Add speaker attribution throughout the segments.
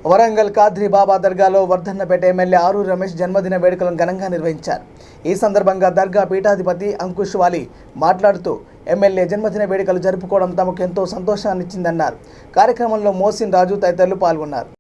Speaker 1: వరంగల్ కాద్రి బాబా దర్గాలో వర్ధన్నపేట ఎమ్మెల్యే ఆరూరి రమేష్ జన్మదిన వేడుకలను ఘనంగా నిర్వహించారు. ఈ సందర్భంగా దర్గా పీఠాధిపతి అంకుష్ వాలి మాట్లాడుతూ ఎమ్మెల్యే జన్మదిన వేడుకలు జరుపుకోవడం తమకు ఎంతో సంతోషాన్నిచ్చిందన్నారు. కార్యక్రమంలో మోసిన్ రాజు తదితరులు పాల్గొన్నారు.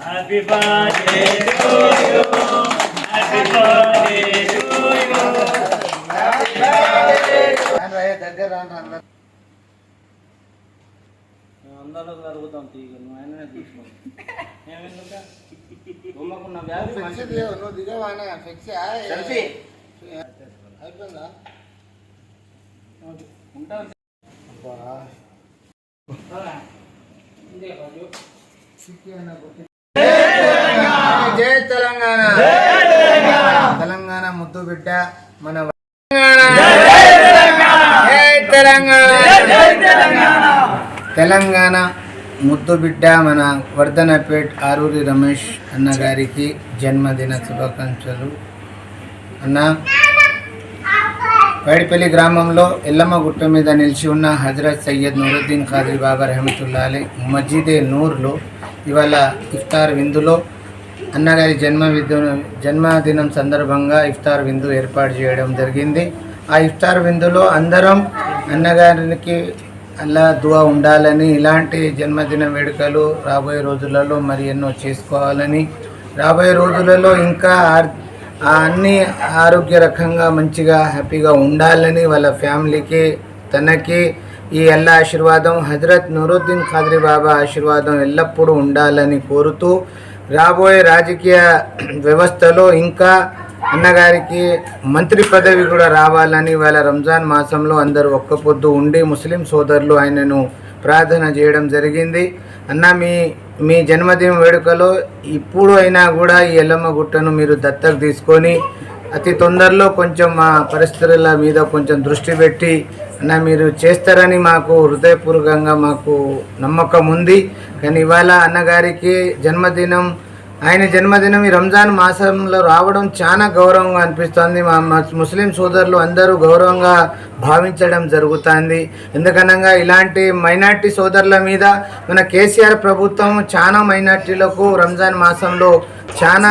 Speaker 2: Happy birthday to you. Happy birthday to you. Happy birthday to you. అందరూ జరుగుతాం తీగను ఆయననే తీసుకోండి. ఏమేందుక బొమ్మకున్న వ్యాధి
Speaker 3: ఫిక్స్ దియో నో దిగవానా ఫిక్స్ ఆయ్
Speaker 2: సెల్ఫీ
Speaker 3: అయిపోయిందా
Speaker 2: ఉంటా
Speaker 3: అబ్బా
Speaker 2: ఇందే బాజు
Speaker 3: సిక్కియానా కొట్టి జై తెలంగాణ తెలంగాణ ముద్దు బిడ్డ మన తెలంగాణ ముద్దు బిడ్డ మన వర్ధనపేట్ ఆరూరి రమేష్ అన్న గారికి జన్మదిన శుభాకాంక్షలు. అన్న పైడిపల్లి గ్రామంలో ఎల్లమ్మ గుట్ట మీద నిలిచి ఉన్న హజరత్ సయ్యద్ నూరుద్దీన్ ఖాద్రీ బాబా రహమతుల్లాహి అలైహి మస్జిదే నూర్లో ఇవాళ ఇఫ్తార్ విందులో అన్నగారి జన్మదినం సందర్భంగా ఇఫ్తార్ విందు ఏర్పాటు చేయడం జరిగింది. ఆ ఇఫ్తార్ విందులో అందరం అన్నగారికి అల్లా దువా ఉండాలని, ఇలాంటి జన్మదిన వేడుకలు రాబోయే రోజులలో మరి ఎన్నో చేసుకోవాలని, రాబోయే రోజులలో ఇంకా అన్ని ఆరోగ్య రకంగా మంచిగా హ్యాపీగా ఉండాలని వాళ్ళ ఫ్యామిలీకి తనకి ఈ అల్లా ఆశీర్వాదం హజరత్ నూరుద్దీన్ ఖాద్రీ బాబా ఆశీర్వాదం ఎల్లప్పుడూ ఉండాలని కోరుతూ రాబోయే రాజకీయ వ్యవస్థలో ఇంకా అన్నగారికి మంత్రి పదవి కూడా రావాలని వాళ్ళ రంజాన్ మాసంలో అందరూ ఒక్క పొద్దు ఉండి ముస్లిం సోదరులు ఆయనను ప్రార్థన చేయడం జరిగింది. అన్న మీ జన్మదిన వేడుకలో ఇప్పుడు అయినా కూడా ఈ ఎల్లమ్మ గుట్టను మీరు దత్తత తీసుకొని అతి తొందరలో కొంచెం మా పరిస్థితుల మీద కొంచెం దృష్టి పెట్టి అన్న మీరు చేస్తారని మాకు హృదయపూర్వకంగా మాకు నమ్మకం ఉంది. కానీ ఇవాళ అన్నగారికి ఆయన జన్మదినం ఈ రంజాన్ మాసంలో రావడం చాలా గౌరవంగా అనిపిస్తుంది. మా ముస్లిం సోదరులు అందరూ గౌరవంగా భావించడం జరుగుతుంది. ఎందుకనగా ఇలాంటి మైనార్టీ సోదరుల మీద మన కేసీఆర్ ప్రభుత్వం చాలా మైనార్టీలకు రంజాన్ మాసంలో చాలా